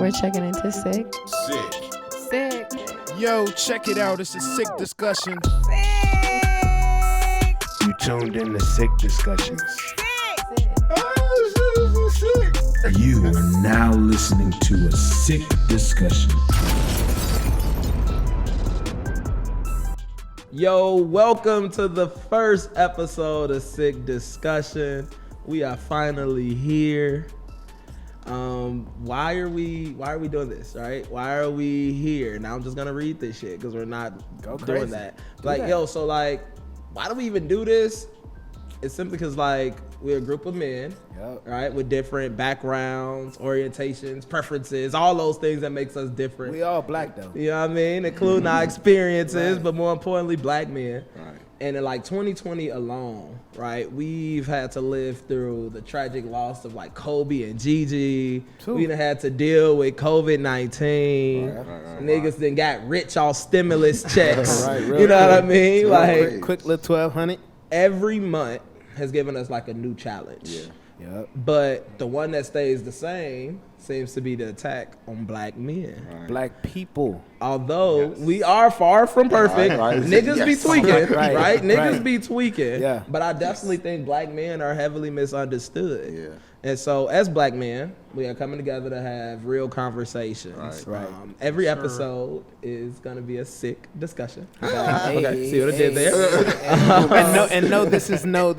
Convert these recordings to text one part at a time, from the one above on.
We're checking into Psyck. Psyck. Yo, check it out. It's a sick discussion. You tuned in to Sick Discussions. You are now listening to a Sick Discussion. Yo, welcome to the first episode of Sick Discussion. We are finally here. Why are we doing this, right? Why are we here? Now I'm just gonna read this shit because we're not doing that. Why do we even do this? It's simply because we're a group of men, right, with different backgrounds, orientations, preferences, all those things that makes us different. We all black though. You know what I mean? Including our experiences, Right. but more importantly, black men. Right. And in 2020 alone, right, we've had to live through the tragic loss of Kobe and Gigi. True. We done had to deal with COVID-19. Right. Niggas then got rich off stimulus checks. Real You know what I quick. mean? Quick little 1,200. Every month has given us a new challenge. Yep. But the one that stays the same seems to be the attack on black men. Right. Black people. Although we are far from perfect, Right. niggas be tweaking, Right. right? Niggas Right. be tweaking. Yeah. But I definitely think black men are heavily misunderstood. Yeah. And so as black men, we are coming together to have real conversations. Right. Every episode is going to be a sick discussion. Okay, see what I did there? and no, this is no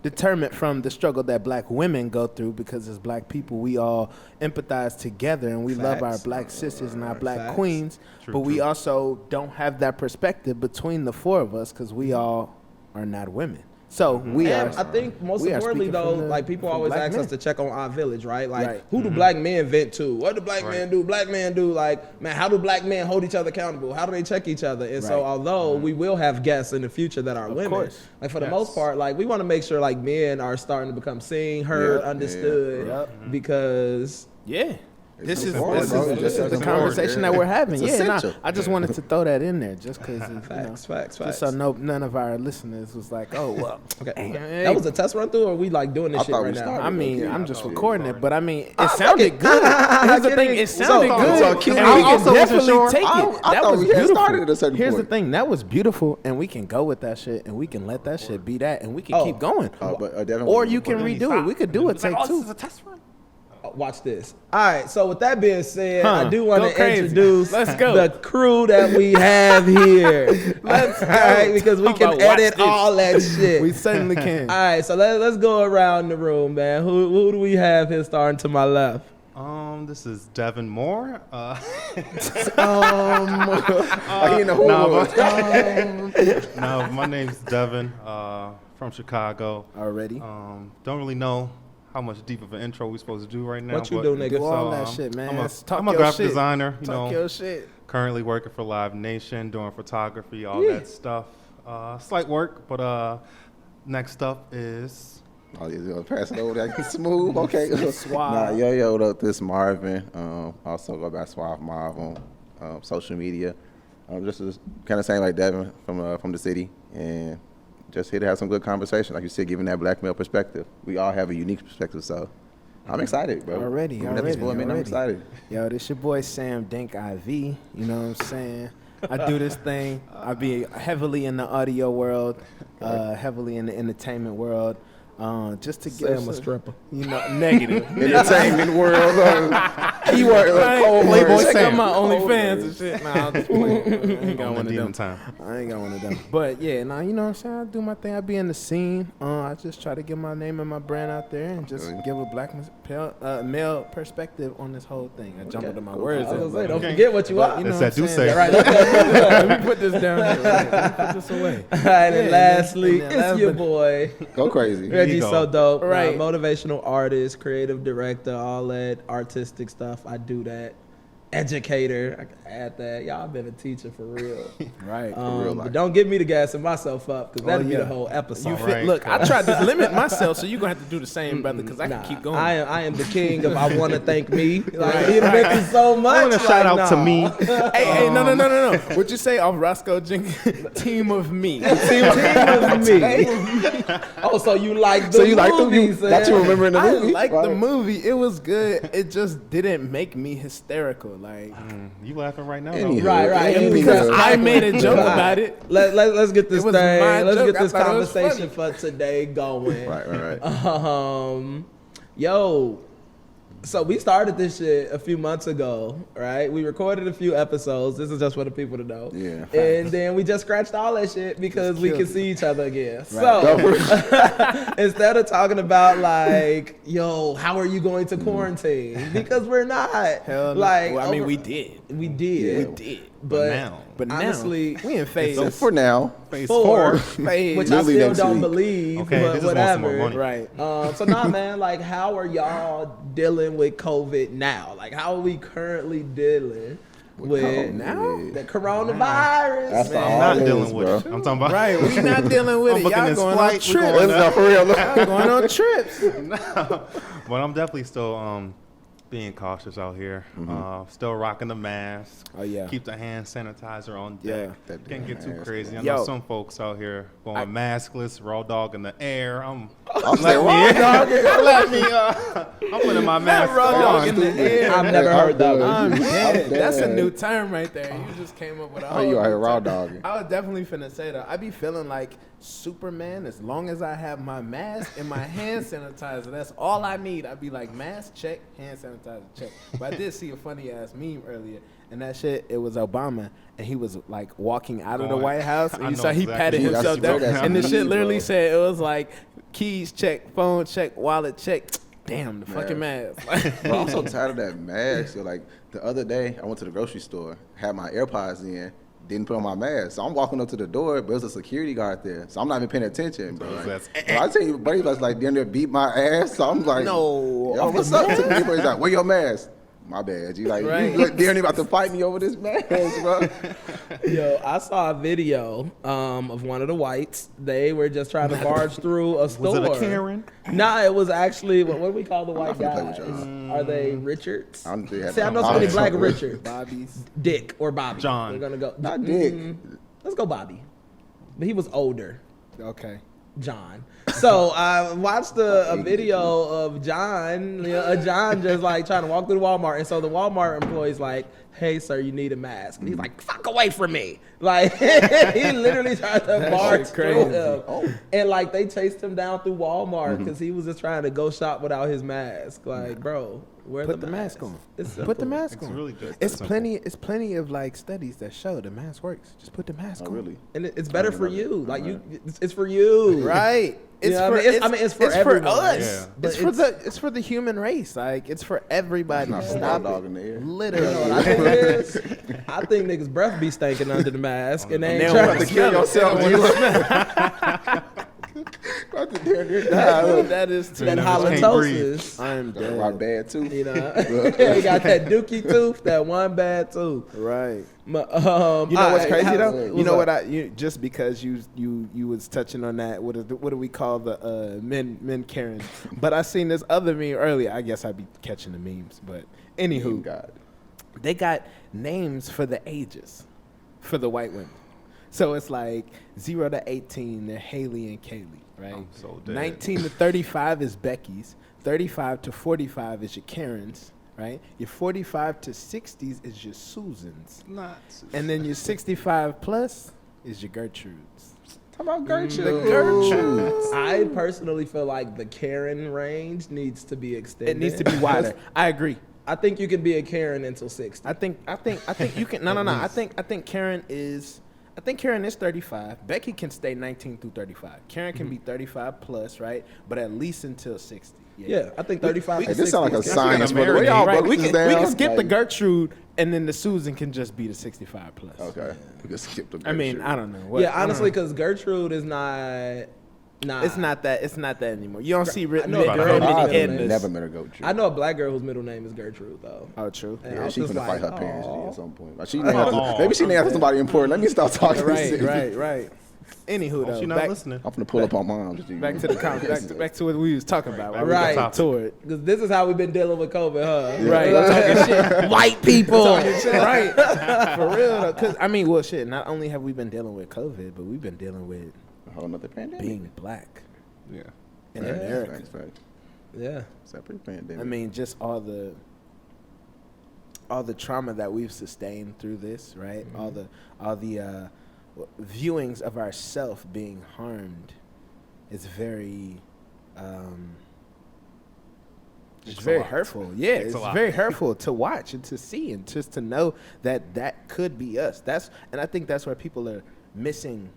deterrent from the struggle that black women go through, because as black people, we all empathize together and we love our Facts. black sisters and our black Facts. queens. But we also don't have that perspective between the four of us because we all are not women. So we And are. I think most we are importantly speaking though, from people from always black ask men. us to check on our village, right? Right. Who do black men vent to? What do black men do? Black men do man, how do black men hold each other accountable? How do they check each other? And so Right. although we will have guests in the future that are women, course. for the most part, we want to make sure men are starting to become seen, heard, understood, Yep. because Yeah. This is important, bro. the It's conversation that we're having. It's essential. I just wanted to throw that in there just because facts. just so none of our listeners was like, oh well. Okay. That was a test run through, or are we doing this I shit thought right we now? started. I mean, Okay. I'm just Oh, recording yeah. it, but I mean, it sounded good. Here's the thing, it sounded So- good, so and Q- we I can also wasn't definitely sure. take it. I That thought was we had beautiful. started at a certain Here's the point. thing, that was beautiful, and we can go with that shit, and we can let that shit be that, and we can Oh. keep going. But Devin, Or you can redo it. We could do a take two. Watch this. All right, so with that being said, I do want Go to crazy. introduce Let's go. the crew that we have here. Let's go. All right, because we Talk can about watch edit this. all that shit. We certainly can. All right, so let's go around the room, man. Who do we have here starting to my left? This is Devin Moore. you know who it was. No, my name's Devin, from Chicago. Already. Don't really know how much deep of an intro we're supposed to do right now. What you but- do, nigga? Do all that So, shit, man. I'm a graphic designer, Talk your shit. currently working for Live Nation, doing photography, all that stuff. Slight work, but next up is... Oh, you're gonna pass it over there smooth? Okay. Suave. Yo, this is Marvin. Also go by Suave Marv on social media. Just kind of saying like Devin from the city, and just here to have some good conversation. Like you said, giving that black male perspective. We all have a unique perspective, so I'm excited, bro. Already. I'm excited. Yo, this your boy Sam Dink IV. You know what I'm saying? I do this thing. I be heavily in the audio world, heavily in the entertainment world. Just to get Sam a stripper. You know, negative. Entertainment world. He work Playboy Sam. Check out my OnlyFans and shit. Nah, I'm just playing. I ain't got On one the of them. demon time. I ain't got one of them. But yeah, nah, you know what I'm saying? I do my thing. I be in the scene. I just try to get my name and my brand out there and just give a black male perspective on this whole thing. I jumbled in my words. I was gonna say, don't Okay. forget what you But, are. you know It's what that I'm do saying? say. Right. Let me put this down here. Let me put this away. All right, and Yeah, lastly, and then it's your last boy, Go crazy. Reggie Ego. So Dope, Right. motivational artist, creative director, all that artistic stuff. I do that. educator. I can add that. Y'all been a teacher for real. Right. But don't get me to gassing myself up because that'd be the whole episode. Look, I tried to limit myself, so you're going to have to do the same, brother, because I can keep going. I am the king of I want to thank me. Like, you thank you so much. I want to shout out to me. Hey, no. What'd you say off Roscoe Jenkins? Team of me. Team of me. Oh, so you like the movie? That you remember in the movie? I like the movie. It was good. It just didn't make me hysterical. Like, You laughing right now? Anywho. though? Right. because I made a joke about it. Let's get this It was thing. my Let's joke. get this I thought it was conversation for today going. Right. Yo, so we started this shit a few months ago, right? We recorded a few episodes. This is just for the people to know. Yeah. And then we just scratched all that shit because we can see each other again. Right. So instead of talking about like, yo, how are you going to quarantine? Because we're not. Hell no. Like, Well, I mean, we did. We did. We did. But But honestly, now, we in phase So for now, Phase 4, phase. which I Literally still next don't week. believe, Okay, but they just want some more whatever. money. Right. So nah, man, like, how are y'all dealing with COVID now? Like, how are we currently dealing with now? the coronavirus? That's the man? I'm not All dealing is, with bro. it. I'm talking about. Right, we not dealing with I'm it. booking Y'all this going on flight, we trips. going Let's go for real. Y'all going on trips. But I'm definitely still being cautious out here. Still rocking the mask. Oh, yeah. Keep the hand sanitizer on deck. Yeah. That Can't get too mask. crazy. I Yo. know some folks out here going maskless, raw dog in the air. I'm saying, raw dog. I'm putting my mask raw dog on. in the air. I've never heard that one. I'm dead. I'm That's a dead. new term right there. You just came up with a Oh, whole you out here new raw term. dogging. I was definitely finna say that. I be feeling like Superman as long as I have my mask and my hand sanitizer. That's all I need. I'd be like, mask, check, hand sanitizer, check. But I did see a funny ass meme earlier. And that shit, it was Obama, and he was like walking out of the Oh, White House, I and you know saw he exactly patted what himself you down, mean. and the That's shit me, literally bro. said it was like keys check, phone check, wallet check. Damn, the fucking mask. Bro, I'm so tired of that mask. So like the other day, I went to the grocery store, had my AirPods in, didn't put on my mask. So I'm walking up to the door, but there's a security guard there. So I'm not even paying attention, bro. Like, That's- bro, I tell you, buddy was like down there beat my ass. So I'm like, No. yo, what's up? To people, he's like, where your mask? My bad. You like, Right. you look down there about to fight me over this mask, bro. Yo, I saw a video of one of the whites. They were just trying to barge through a store. Was it a Karen? Nah, it was actually what do we call the white finna play guys? with y'all. Are they Richards? I don't think they have See, I know no so many Bobby. black Richards. Bobby's. Dick or Bobby. John. We're gonna go. Not Dick. Let's go Bobby. But he was older. Okay. John. So I watched a video of John, John just like trying to walk through the Walmart, and so the Walmart employee's like, "Hey, sir, you need a mask." And he's like, "Fuck away from me!" Like he literally tried to barge shit through crazy. him, and like they chased him down through Walmart because he was just trying to go shop without his mask. Like, bro, wear Put the the mask on. It's Put the simple. mask It's on. really good. It's Simple. plenty. It's plenty of like studies that show the mask works. Just put the mask Oh, on. really? And it's better for you. Like it's for you, Right. It's know for. what I mean? It's for everyone. us. Yeah. But It's for the human race. Like it's for everybody. Not put Stop raw dog it. in the air. You know Literally. what I think it is? I think niggas' breath be stinking under the mask, and they ain't And trying they to don't kill smell it. yourself. About to down there Nah, die. that is too. That Niggas can't breathe. halitosis. I'm My dead. bad too. You know, you got that dookie tooth, that one bad tooth. Right. But, You know what's crazy though? what's You know up? what just because you was touching on that, what do we call the men Karen? But I seen this other meme earlier. I guess I'd be catching the memes, but anywho, God. they got names for the ages for the white women. So it's like 0 to 18, they're Haley and Kaylee, right? I'm so dead. 19 to 35 is Becky's. 35 to 45 is your Karen's, right? Your 45 to 60s is your Susan's. And then your 65 plus is your Gertrude's. Talk about Gertrude. The Gertrudes. I personally feel like the Karen range needs to be extended. It needs to be wider. I agree. I think you can be a Karen until 60. I think you can. No. I think Karen is 35. Becky can stay 19 through 35. Karen can be 35 plus, right? But at least until 60. Yeah, I think 35 Hey, to this 60 sound like a is good. science, bro. The way marinate. y'all Right. broke We this can down, skip the like- Gertrude, and then the Susan can just be the 65 plus. Okay. We can skip the Gertrude. I mean, I don't know. What- Yeah, I don't honestly, know. because Gertrude is not Nah. It's not that anymore. You don't see written know a girl in whose I've middle name- never met a goat. I know a black girl whose middle name is Gertrude though. Oh, true. And I Yeah, was she's just gonna fight her like, parents "Aw." at some point. Like, she named after, maybe she named after somebody important. Let me stop talking. Right. Anywho, though, She not listening. I'm gonna pull up on mom. back to the back to what we was talking about. While we Right. got to it. Because this is how we've been dealing with COVID, huh? Right, talking shit. White people. Right, for real. Because I mean, well, shit. Not only have we been dealing with COVID, but we've been dealing with A whole nother pandemic. being black Yeah. in Facts, America. facts. Yeah. Separate pandemic. I mean, just all the trauma that we've sustained through this, right? All the viewings of ourself being harmed is very it's Takes a very lot. hurtful. Yeah, Takes a it's lot. very hurtful to watch and to see and just to know that could be us. And I think that's where people are missing.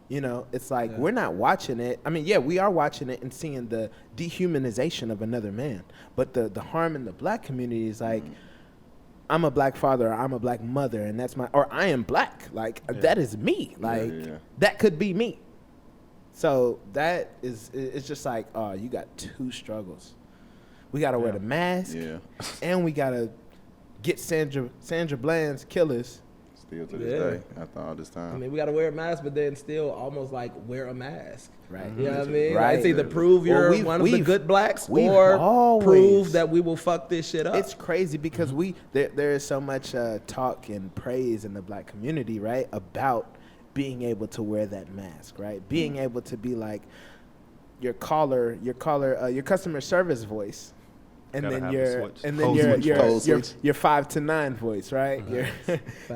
You know, it's like we're not watching it. I mean, yeah, we are watching it and seeing the dehumanization of another man. But the harm in the black community is like, I'm a black father, or I'm a black mother, and that's or I am black. Like, that is me. Like, that could be me. So that is, it's just like, oh, you got two struggles. We got to wear the mask, and we got to get Sandra Bland's killers. Still to this day, after all this time. I mean, we got to wear a mask, but then still almost like wear a mask. Right. You know what I mean? Right. Like, it's either prove you're one of the good blacks or prove that we will fuck this shit up. It's crazy because there is so much talk and praise in the black community, right, about being able to wear that mask, right? Being able to be like your customer service voice. And then your 5 to 9 voice, right?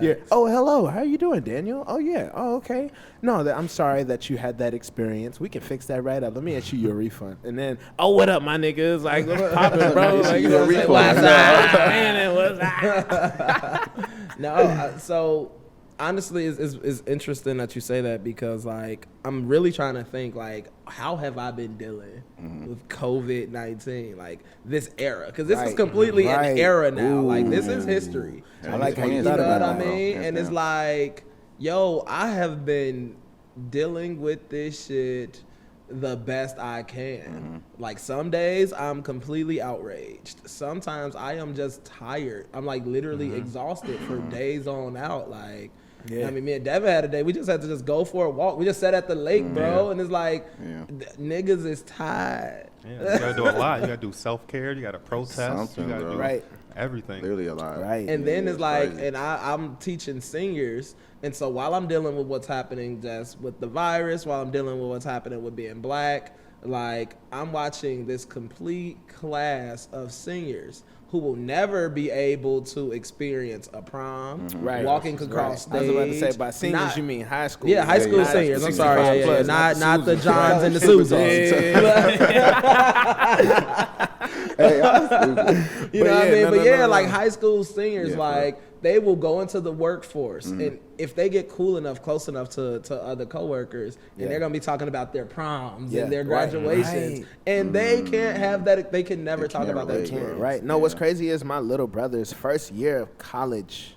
Your oh, hello, how you doing, Daniel? Oh yeah, oh okay. No, I'm sorry that you had that experience. We can fix that right up. Let me issue you a refund. And then, oh, what up, my niggas? Like, what's poppin', bro? Like, you know what I'm saying? No, so honestly, it's interesting that you say that because like I'm really trying to think like how have I been dealing with COVID-19, like this era, because this is completely an era now. Ooh. Like this is history. I like how You thought know about what I that. mean? And it's like, yo, I have been dealing with this shit the best I can. Like some days I'm completely outraged. Sometimes I am just tired. I'm like literally exhausted for days on out. Like, I mean, me and Devin had a day. We just had to just go for a walk. We just sat at the lake, bro, and it's like niggas is tired. Yeah, you gotta do a lot. You gotta do self-care. You gotta protest. You gotta do everything. Literally a lot. Right. And then it's like, crazy. and I'm teaching seniors. And so while I'm dealing with what's happening just with the virus, while I'm dealing with what's happening with being black, like I'm watching this complete class of seniors who will never be able to experience a prom, walking across stage. I was about to say, by seniors, you mean high school. Yeah, high school seniors. I'm sorry. Yeah. Not the Johns and the Susans. You know what I mean? But yeah, like high school seniors, like they will go into the workforce, and if they get cool enough, close enough to other coworkers, and they're gonna be talking about their proms and their graduations, and they can't have that. They can never talk about that. Right. No, what's crazy is my little brother's first year of college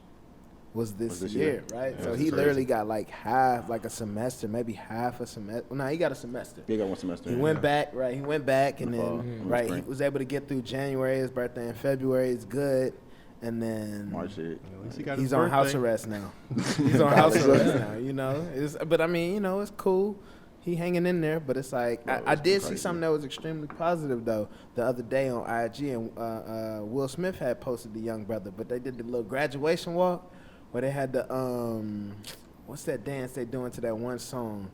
was this year, right? Yeah, so he literally got like half, like a semester, maybe half a semester. Well, no, he got a semester. He got one semester. He went back, right? He went back, and then he was able to get through January. His birthday in February is good. And then March 8th. He's on house arrest now. He's on house arrest now, you know. But I mean, you know, it's cool. He hanging in there, but it's like I did see something that was extremely positive though the other day on IG, and Will Smith had posted the young brother, but they did the little graduation walk where they had the what's that dance they doing to that one song?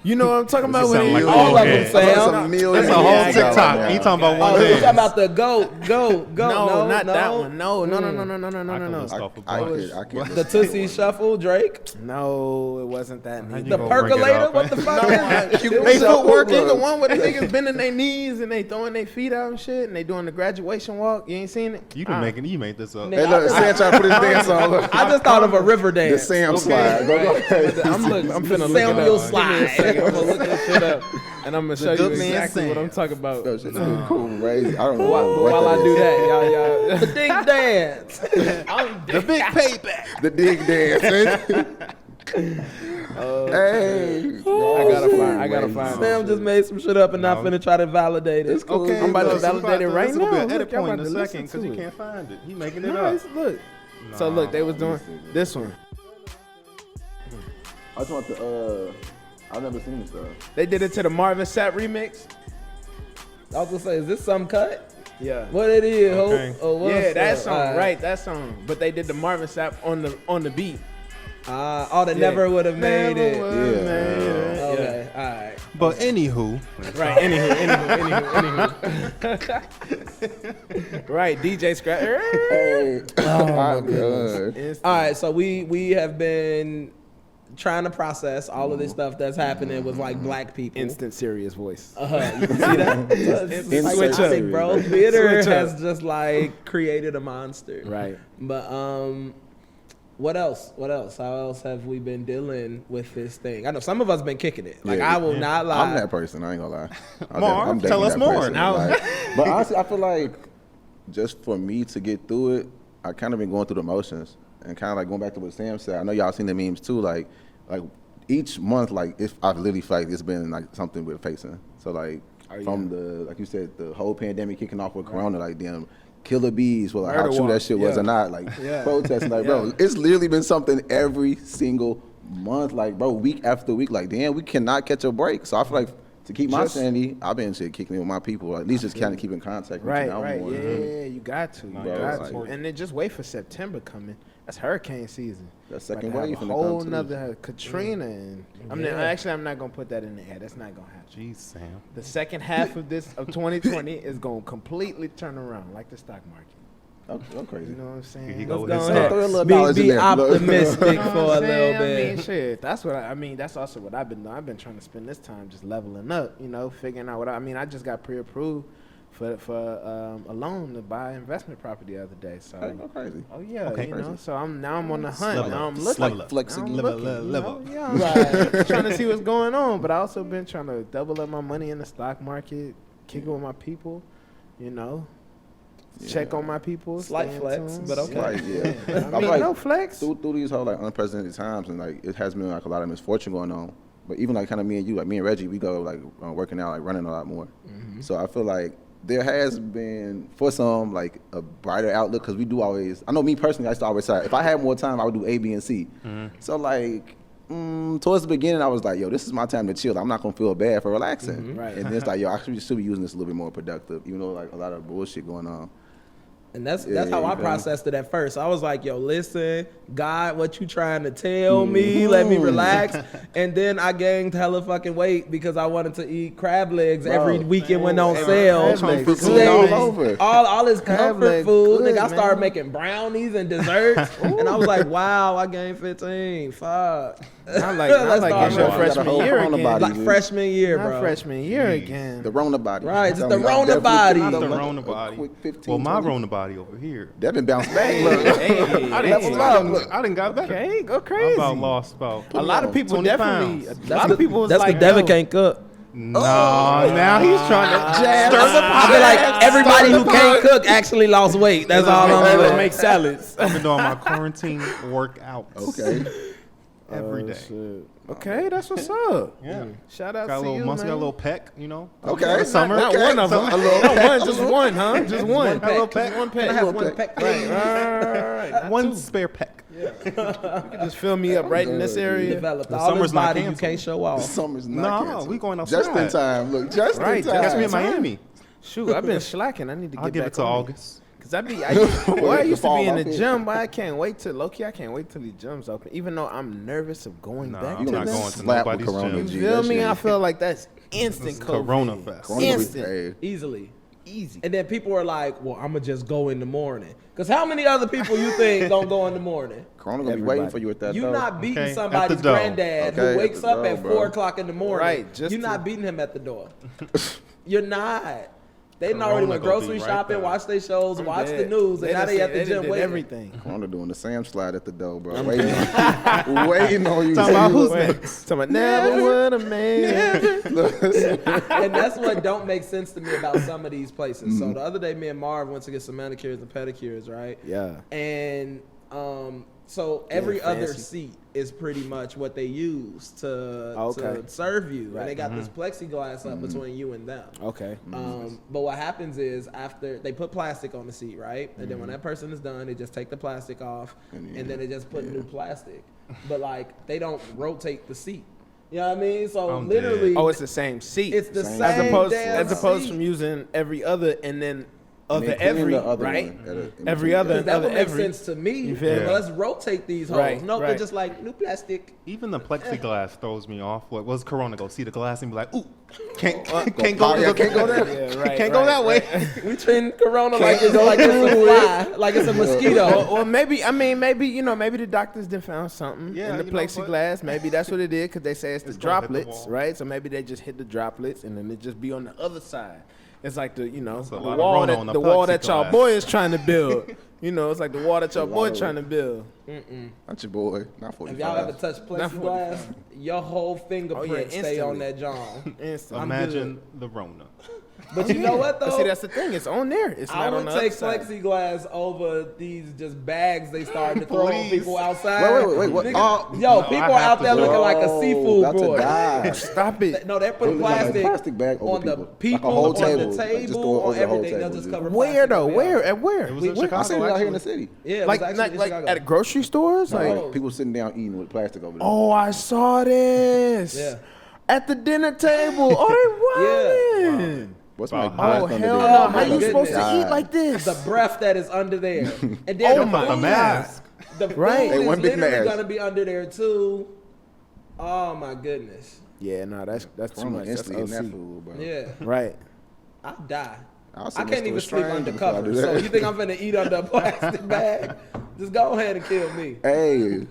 You know what I'm talking about? Like all of them, Sam. That's a whole TikTok. You talking about one Oh, you dance. talking about the go? No, not that one. No. I can't. The Tootsie Shuffle, Drake. No, it wasn't that. The percolator. What the fuck? They footwork is the one where the niggas bending their knees and they throwing their feet out and shit, and they doing the graduation walk. You ain't seen it? You made this up. Hey, look, Sam trying to put his dance on. Look. I just thought of a river The dance. Sam slide. Go. I'm finna look Samuel it up. slide. I'm gonna look this shit up, and I'm gonna show you exactly what I'm talking about. That shit's cool, crazy. I don't know. While I do that, y'all. The ding dance. The big payback. The dig dance. Hey, I gotta find Sam just made some shit up and not finna try to validate it. Okay, I'm about to look, validate it right this is gonna be now. an edit Look, y'all point in a about to second listen because you to it. can't find it. He making it Nice, up. look. So look, they was doing this one. I just want the. I've never seen this stuff. They did it to the Marvin Sapp remix. I was gonna say, is this some cut? Yeah. What it is? Okay. Oh, what's Yeah, that up? song, right? That song. But they did the Marvin Sapp on the beat. They never would have made it. Yeah. Okay, all right. But anywho, Right. Anywho. Right. DJ Scratch. Hey. Oh my god. All right, so we have been trying to process all of this stuff that's happening with like black people. Instant serious voice. You can see that? It's like Switch up. toxic, bro. Theater Switch up. has just like created a monster. Right. But what else? How else have we been dealing with this thing? I know some of us been kicking it. Like Yeah. I will not lie. I'm that person. I ain't gonna lie. Marv, tell us definitely that more. person. Now- Like, but honestly, I feel like just for me to get through it, I kind of been going through the motions and kind of like going back to what Sam said. I know y'all seen the memes too. Like each month, like if I literally feel like it's been like something we're facing. So like from the like you said, the whole pandemic kicking off with Corona, like them killer bees, well, like how Murder true walk, that shit was yeah. or not, like protesting, like bro, it's literally been something every single month, like bro, week after week, like damn, we cannot catch a break. So I feel like to keep my sanity, I've been shit kicking it with my people, or at least just kind of keep in contact. Right. reaching out more. Yeah, you got to. You Bro, got like- to. And then just wait for September coming. That's hurricane season. That second About to wave have finna a come, whole too. nother Katrina and I'm not gonna put that in the air. That's not gonna happen. jeez, Sam. The second half of 2020 is gonna completely turn around like the stock market. I'm crazy. You know what I'm saying? Here he go with Let's his go stuff. Throw a little ahead. knowledge in Be there. optimistic You know for what a I'm little saying? I bit. mean, shit. That's what I mean. That's also what I've been doing. I've been trying to spend this time just leveling up. You know, figuring out what I mean. I just got pre-approved for a loan to buy investment property the other day. So, I'm crazy. oh yeah, Okay. you know. So I'm on the hunt. Level Now up. I'm looking. Level up. Flexing. I'm Level, looking, level, you level. know? Yeah, I'm trying to see what's going on. But I also been trying to double up my money in the stock market, kick it with my people. You know. Check on my people. Slight stay in flex, tune. but okay. Like, yeah. I I'm mean, like, no flex. through these whole like unprecedented times, and like it has been like a lot of misfortune going on. But even like kind of me and you, like me and Reggie, we go like working out, like running a lot more. So I feel like there has been for some like a brighter outlook because we do always. I know me personally, I used to always say if I had more time, I would do A, B, and C. So like. Towards the beginning, I was like, yo, this is my time to chill. I'm not going to feel bad for relaxing. Right. And then it's like, yo, I should be using this a little bit more productive, even though like a lot of bullshit going on. And that's Yeah, how I you know. processed it at first. I was like, yo, listen, God, what you trying to tell me? Let me relax. And then I gained hella fucking weight because I wanted to eat crab legs every weekend when on sale. crab legs. All over. All this comfort legs food. good, Nigga, I started man. making brownies and desserts. And I was like, wow, I gained 15. Fuck. I like Let's it's start your with- freshman Got a whole year Corona again. body. Like freshman year, Not bro. freshman year again. The Rona body. Right, it's I'm the telling you, Rona I'm body. definitely The like Rona a body. quick 15, Well, my 20. Rona body over here. Devin bounced back. Look. Hey, I hey. didn't got better. Okay, go I crazy. about lost about. A lot of people 20 definitely. pounds. A lot of people was That's like, what Devin yo, can't cook. No, now he's trying to Jazz. stir the I feel like everybody who can't cook actually lost weight. That's all I'm Let's saying. make salads. I've been doing my quarantine workouts Okay. every day. Shit. Okay, that's what's up. Yeah. Shout out Got a to little you, muscle, got a man. little peck, you know. Okay. Summer. Not Okay. one of them. A little Not one, just one, huh? Just one. Got a little peck. One Can I peck. have Little one peck. peck, please? Right. Not One two. spare peck. You can just fill me up right in this area. Developed The all this summer's not body you canceled. can't show off. Summer's No, not canceled. we going outside. Just in time. Look, just Right, in time. Catch me in Time. Miami. Shoot, I've been slacking. I need to get I'll give back it to on August. Cause I used to Fall be in the off it. gym, but I can't wait till low-key, I can't wait till the gym's open. Even though I'm nervous of going Nah, back I'm to not them. going to Slap with nobody's Corona, gym. G. You feel That me? shit- I feel like that's instant It's COVID. Corona Fest. Corona be- Instant. hey, Easily. Easy. And then people are like, well, I'm going to just go in the morning. Because how many other people you think don't go in the morning? Corona gonna be Everybody. waiting for you at that You're door. not beating Okay, at somebody's the door. granddad Okay, who at wakes the up door, at bro. 4 o'clock in the morning. Right, just You're to- not beating him at the door. You're not. They done Corona already went gonna be grocery right shopping, there. watched their shows, watched the Dead. news, and now they at the done gym did waiting. everything. Corona doing the Sam slide at the door, bro. Waiting on, waiting on you. Talking about who's Wait, next? talking about never would have made it. And that's what don't make sense to me about some of these places. So the other day, me and Marv went to get some manicures and pedicures, right? Yeah. And So every other fancy. seat is pretty much what they use to serve you, and they got this plexiglass up between you and them. Okay. But what happens is after they put plastic on the seat, right? And then when that person is done, they just take the plastic off, and then they just put new plastic. But like they don't rotate the seat. You know what I mean? So I'm literally, dead. It's the same seat. it's the same as opposed seat. from using every other and then And other then clean every, the other right? one in Every between. other, That would make every. sense to me. You feel me? But let's rotate these holes. Right, No, they're right. just like new plastic. Even the plexiglass throws me off. What was Corona? Go see the glass and be like, ooh, can't Oh, go yeah, can't go there. Yeah, right, can't go that way. We treating Corona like it's a fly, like it's a mosquito. Or maybe the doctors done found something Yeah, in the you know, plexiglass. Maybe that's what it is because they say it's the It's gonna hit the droplets, wall. right? So maybe they just hit the droplets and then it just be on the other side. It's like the a lot of wall Rona on the wall that y'all plexiglass. boy is trying to build. It's like the wall that y'all boy trying to build. Not your boy. Not 45. If y'all ever touch plexiglass, your whole fingerprint stay on instantly. that John. Instantly. Imagine the Rona. But you know what But though? see, that's the thing. It's on there. It's I not on would the take other side. plexiglass over these just bags they started to throw on Please. people outside. Wait, what? Niggas- Oh, yo, no, people I are have out to there do looking it. like a seafood about to boy. die. Stop it. No, they're putting They got, like, plastic, plastic bag over on the people. Like a people, whole on table. the Like, just table, throw it over on the whole everything. They'll table. just cover Where plastic though? over Where? there. At where? It was in Where? I Chicago. seen it out here in the actually. city. Yeah, it was Like actually in Chicago. at grocery stores? Like, No. People sitting down eating with plastic over there. oh, I saw this. Yeah. At the dinner table. Oh, they wildin'. What's my Oh, glass under hell there? no. Oh, How my you supposed to goodness. eat like this? the breath that is under there, and then Oh the my food- The mask. The food Right. Hey, is one big literally mask. gonna be under there too. Oh my goodness. Yeah, no, that's too Corona much. That's instantly in that OC. food, bro. Yeah, Right. I'll die. I'll sit I next can't to even a sleep stranger before I undercover. do So that. you think I'm finna eat under a plastic bag? Just go ahead and kill me. Hey,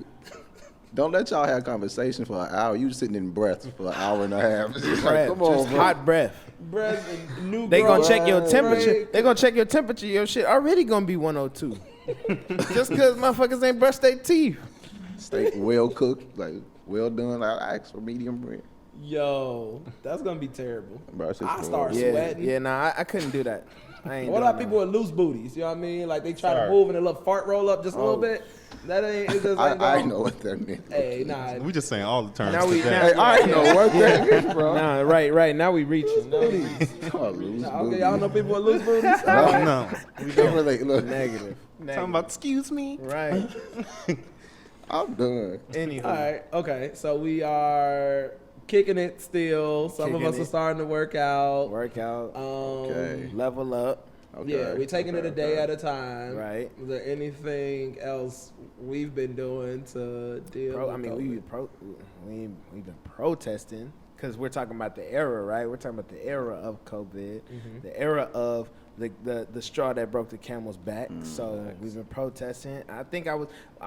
don't let y'all have conversation for an hour. You sitting in breath for an hour and a half. It's just like, Breath. come on, Just bro. hot breath. Breath and new They gonna growth, check your temperature. right? They gonna check your temperature. Your shit already gonna be 102. Just cause motherfuckers ain't brushed their teeth. Steak well cooked, like well done. I asked for medium rare. Yo, that's gonna be terrible. Bro, it's just I start horrible. Yeah, sweating. yeah. Nah, I couldn't do that. I ain't. What doing about people with loose booties? You know what I mean? Like they try to Sorry. move and a little fart roll up just a little bit. That ain't. It just ain't I going. know what that means. Hey, nah. We just saying all the terms Now we- today. Hey, I know what that means, bro. Nah, right. Now we reaching. No, Oh, loose Nah, booty. okay, y'all know people with loose booties. No. We don't relate. Look, negative. Talking about, excuse me. Right. I'm done. Anywho. All right. Okay. So we are kicking it still. Some of Kicking us are it. starting to work out. Workout. Okay. Level up. Okay. Yeah, we're taking it a day okay. at a time. Right. Is there anything else we've been doing to deal with COVID? We've been protesting because we're talking about the era, right? We're talking about the era of COVID, the era of the straw that broke the camel's back. So we've been protesting. I think I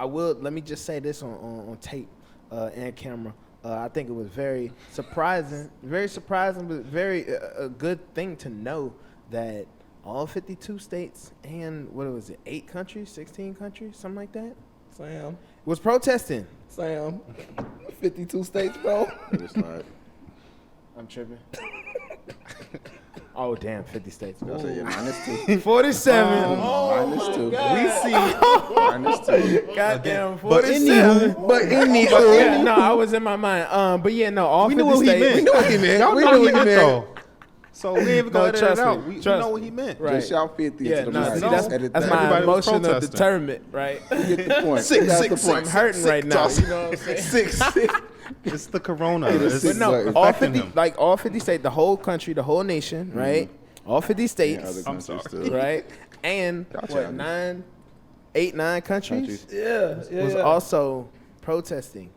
will. Let me just say this on tape and camera. I think it was very surprising, but very a good thing to know that all 52 states and what was it, 8 countries, 16 countries, something like that, Sam, was protesting. 52 states, bro. It's like, I'm tripping. Oh damn, 50 states. I say, yeah, -2. 47. -2. We see. -2. Goddamn, But 47. Anywho, No, I was in my mind. But yeah, no, all We 50 knew what he states. meant. we know what he meant. Y'all We know know what what he he meant, meant. though. So we ain't even No, gonna edit trust it out. me. We Trust know me. what he meant. Right. Just shout 50 Yeah, to the no, mic. see, Just that's edit my that. Everybody was emotion of protesting. determinment, right? You get the point. Six, That's six, the point. I'm hurting right now. You know what I'm saying? It's the corona. It is It's six. But no, It's all affecting 50, him. like all 50 states, the whole country, the whole nation, right? All 50 Yeah, states, other countries sorry. too. right? And Y'all what, childish. 9 countries Yeah, was yeah. also protesting.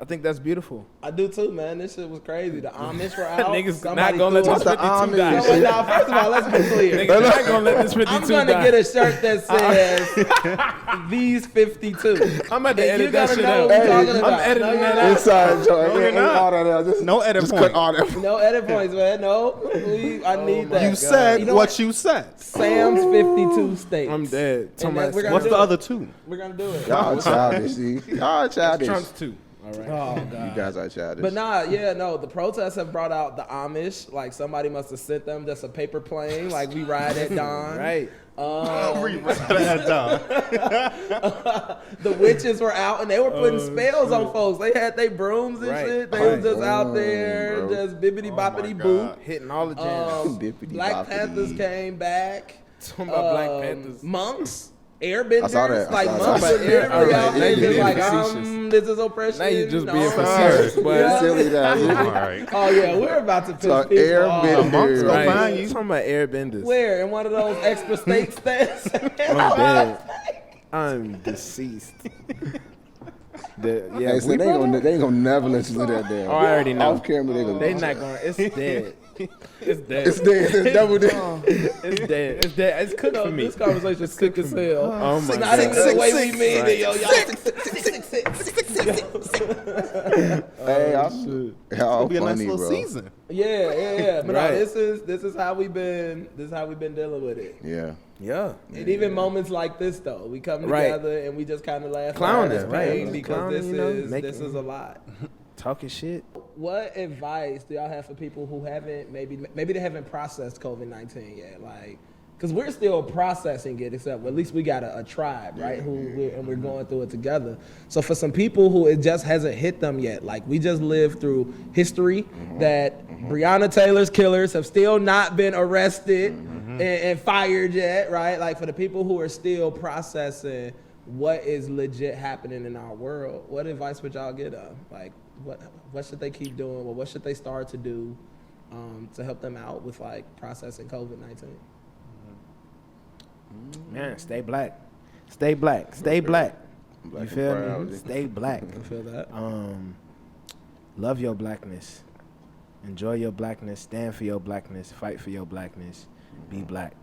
I think that's beautiful. I do too, man. This shit was crazy. The Amish were out. Niggas Somebody not gonna let threw this a- 52 Amish. die. No, nah, first of all, let's be clear. Niggas not gonna let this 52 I'm gonna die. get a shirt that says these 52. I'm about to And edit you that gotta shit know out. what we're talking I'm about. editing No, you're that not. out. Inside joke. No, you're Yeah, not. all that out. Just, No edit just point. cut all that. No edit points, man. No, I need that. You said You know what you said. Sam's 52 states. I'm dead. And that we're gonna What's do the it. other two? We're gonna do it. Y'all childish, see? Y'all childish. Trump's 2. All right. Oh god. You guys are childish. But the protests have brought out the Amish. Like somebody must have sent them just a paper plane. Like we ride at dawn. Right. The witches were out and they were putting spells on folks. They had their brooms and shit. They was just out there, just bibbity boppity boop, hitting all the jams. Black Panthers came back. Talking about Black Panthers. Monks. Airbenders, I saw that. like I saw monks that. are literally Yeah, out now there you just being like, facetious. this is oppression. Now you just no. being facetious. Yeah. Silly that. All right. Oh yeah, we're about to piss So people off. Airbenders. Go Right. find You you. talking about airbenders? Where? In one of those extra state stands? I'm dead. I'm deceased. Yeah, Hey, so they ain't gonna never let you live that down. Oh, I already know. Off camera, they gonna. They not going. It's dead. It's dead. It's dead. It's double dead. It's dead. It's dead. It's cooked for me. This conversation is sick as hell. Oh my Not even god. the way we mean it, yo. Y'all Hey, y'all It'll be a nice funny, little bro. season. Yeah. But Right. no, this is how we've been dealing with it. Yeah. Yeah. And even moments like this though, we come Right. together and we just kind of laugh Clowning, at this pain right. because Clowning, this you know, is making- this is a lot. Talking shit. What advice do y'all have for people who haven't maybe they haven't processed COVID-19 yet? Like, because we're still processing it, except at least we got a tribe, right? We're going through it together. So for some people who it just hasn't hit them yet, like we just lived through history that Breonna Taylor's killers have still not been arrested and fired yet, right? Like for the people who are still processing what is legit happening in our world, what advice would y'all give them? Like, what should they keep doing? Or what should they start to do to help them out with like processing COVID-19? Man, stay black. Stay black. Stay black. Black You and feel proud. me? Stay black. I feel that. Love your blackness. Enjoy your blackness. Stand for your blackness. Fight for your blackness. Be black.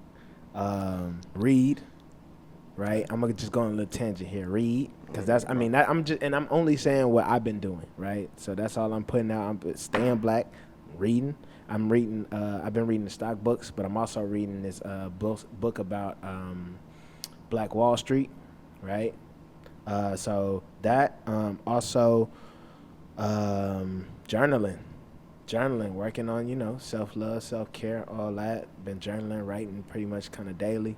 Read. Right, I'm gonna just go on a little tangent here. Read, because I'm only saying what I've been doing. Right, so that's all I'm putting out. I'm staying black, reading. I'm reading. I've been reading the stock books, but I'm also reading this book about Black Wall Street. Right, so that also journaling, working on self-love, self-care, all that. Been journaling, writing pretty much kind of daily.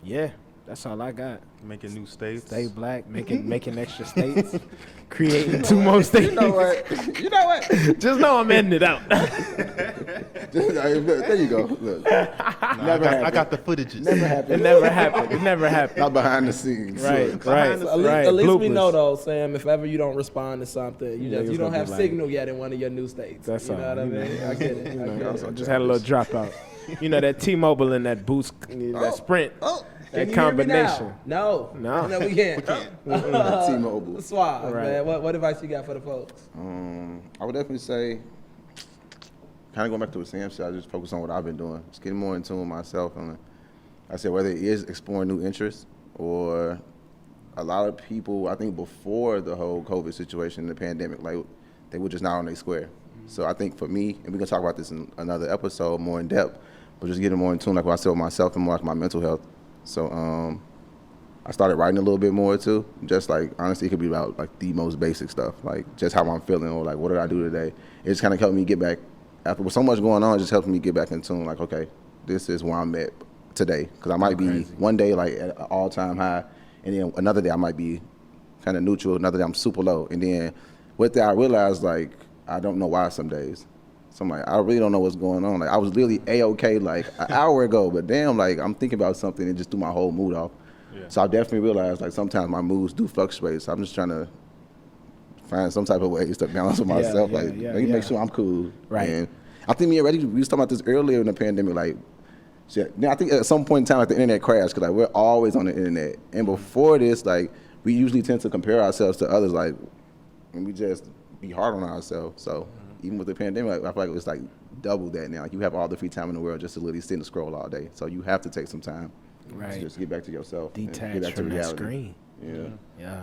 Yeah, that's all I got. Making new states. Stay black, making extra states, creating 2 more states. You know what? Just know I'm ending it out. There you go. Look, I got the footages. never happened. It never happened. Not behind the scenes. Right, Look. right, right. At least we Bloopers. know though, Sam. If ever you don't respond to something, you Niggas don't gonna have be like- signal yet in one of your new states. That's you all, know what I you mean? know. I get it. I get it. I just had a little dropout. You know that T-Mobile and that Boost, that Sprint, Can that you hear me now? combination. No, No. we can't. T-Mobile. Suave, Right. man. What advice you got for the folks? I would definitely say, kind of going back to what Sam said, I just focus on what I've been doing. Just getting more in tune with myself. And I said, whether it is exploring new interests or a lot of people, I think before the whole COVID situation, the pandemic, like they were just not on their square. So I think for me, and we're going to talk about this in another episode more in depth, but just getting more in tune, like what I said with myself and more like my mental health. So I started writing a little bit more too. Just like, honestly, it could be about like the most basic stuff, like just how I'm feeling or like what did I do today. It just kind of helped me get back, after with so much going on, it just helped me get back in tune, like, okay, this is where I'm at today. Because I might be one day like at an all-time high, and then another day I might be kind of neutral, another day I'm super low. And then with that, I realized like, I don't know why some days. So I'm like, I really don't know what's going on. Like I was literally A-okay like an hour ago, but damn, like I'm thinking about something and just threw my whole mood off. Yeah. So I definitely realized like sometimes my moods do fluctuate. So I'm just trying to find some type of ways to balance with myself. Make sure I'm cool. Right. And I think me and Reddy, we was talking about this earlier in the pandemic, like, shit. Now I think at some point in time, like the internet crashed because like we're always on the internet. And before this, like we usually tend to compare ourselves to others, like, and we just be hard on ourselves. So even with the pandemic, like, I feel like it's like double that now. Like, you have all the free time in the world just to literally sit and scroll all day. So you have to take some time to just get back to yourself. And get Detach back to from that reality. screen. Yeah.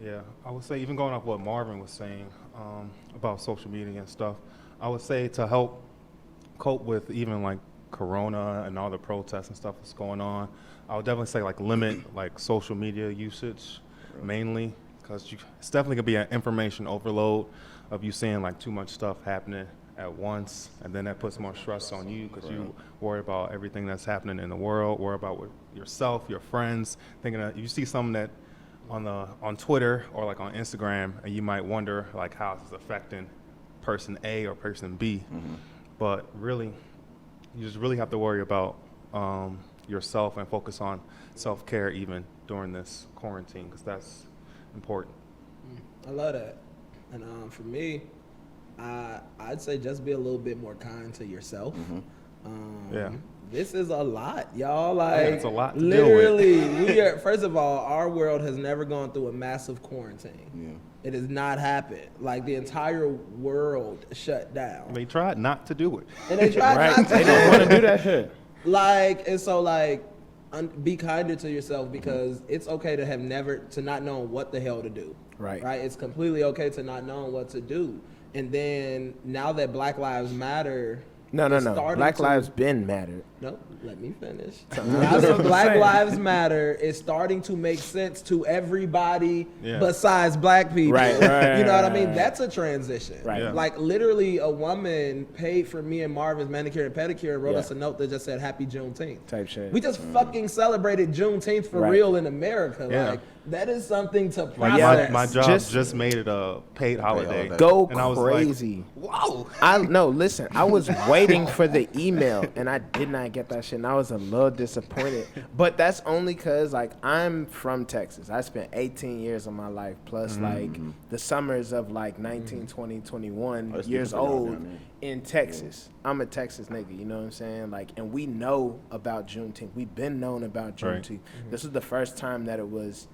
Yeah, I would say, even going off what Marvin was saying about social media and stuff, I would say to help cope with even like Corona and all the protests and stuff that's going on, I would definitely say like limit like social media usage mainly. because it's definitely gonna be an information overload of you seeing like too much stuff happening at once, and then that puts more stress on you because you worry about everything that's happening in the world, worry about with yourself, your friends, thinking that you see something that on Twitter or like on Instagram, and you might wonder like how it's affecting person A or person B, but really, you just really have to worry about yourself and focus on self-care even during this quarantine, because that's important. I love that. And for me, I'd say just be a little bit more kind to yourself. This is a lot, y'all. Like, it's a lot to literally, deal with. we are. First of all, our world has never gone through a massive quarantine. Yeah. It has not happened. Like, the entire world shut down. They tried not to do it. And they tried not to. They don't want to do that shit. Like, and so like, be kinder to yourself, because it's okay to have to not know what the hell to do. Right. Right. It's completely okay to not know what to do. And then now that Black Lives Matter. No. Black lives been mattered. No, let me finish. Now that Black Lives Matter is starting to make sense to everybody besides black people. Right. You know what I mean? That's a transition. Right. Yeah. Like, literally, a woman paid for me and Marvin's manicure and pedicure and wrote us a note that just said Happy Juneteenth. Type shit. We just fucking celebrated Juneteenth for real in America. Yeah. Like, that is something to Like process. my job just made it a paid holiday. Go and I was crazy. like, wow. Listen, I was waiting for the email and I did not get that shit, and I was a little disappointed. But that's only because, like, I'm from Texas. I spent 18 years of my life plus like the summers of like 19, 20, 21 years old in Texas. I'm a Texas nigga, you know what I'm saying? Like, and we know about Juneteenth. We've been known about Juneteenth. This is the first time that it was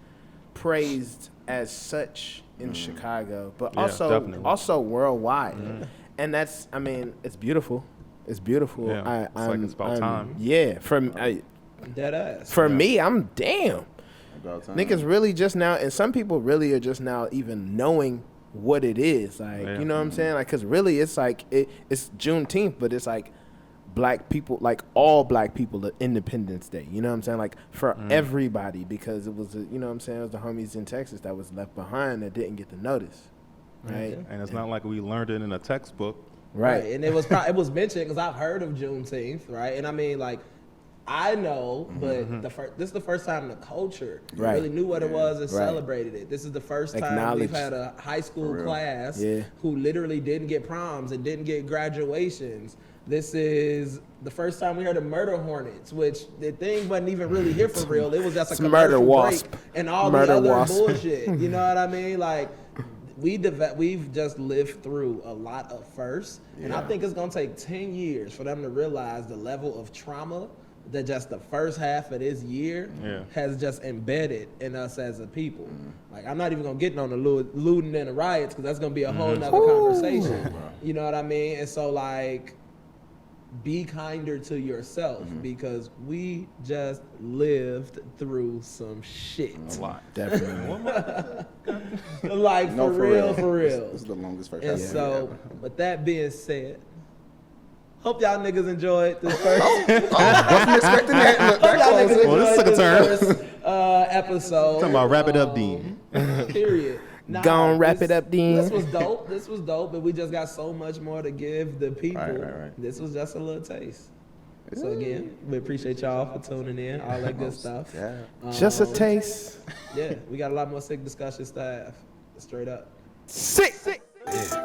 praised as such in Chicago, but also worldwide. And that's, I mean, it's beautiful. It's beautiful. Yeah, it's about time. Yeah, Dead ass. for me, I'm damn. About time. Niggas really just now, and some people really are just now even knowing what it is. Like, you know what I'm saying? Like, cause really it's like, it's Juneteenth, but it's like black people, like all black people at Independence Day. You know what I'm saying? Like for everybody, because it was, you know what I'm saying? It was the homies in Texas that was left behind that didn't get the notice. Right. And it's not like we learned it in a textbook. Right. And it was mentioned because I've heard of Juneteenth, right? And I mean, like, I know, but this is the first time the culture really knew what it was and celebrated it. This is the first time we've had a high school class who literally didn't get proms and didn't get graduations. This is the first time we heard of murder hornets, which the thing wasn't even really here for real. It was just a commercial break and all the other bullshit. You know what I mean? Like, we've just lived through a lot of firsts, and I think it's gonna take 10 years for them to realize the level of trauma that just the first half of this year has just embedded in us as a people. Like, I'm not even gonna get on the looting and the riots, because that's gonna be a whole nother conversation. You know what I mean? And so, like, be kinder to yourself, because we just lived through some shit. A lot. Definitely. Like, for real. This is the longest first. And so, with that being said, hope y'all niggas enjoyed this first. Wasn't expecting that. Hope y'all niggas Well, this enjoyed took a turn. this first episode. Talking about wrap it up, Dean. Period. Nah, Gonna wrap it up, Dean. This was dope, but we just got so much more to give the people. Right. This was just a little taste. So again, we appreciate y'all for tuning in, all that good stuff. Yeah. Just a taste. Yeah, we got a lot more sick discussions to have. Straight up. Sick. Yeah.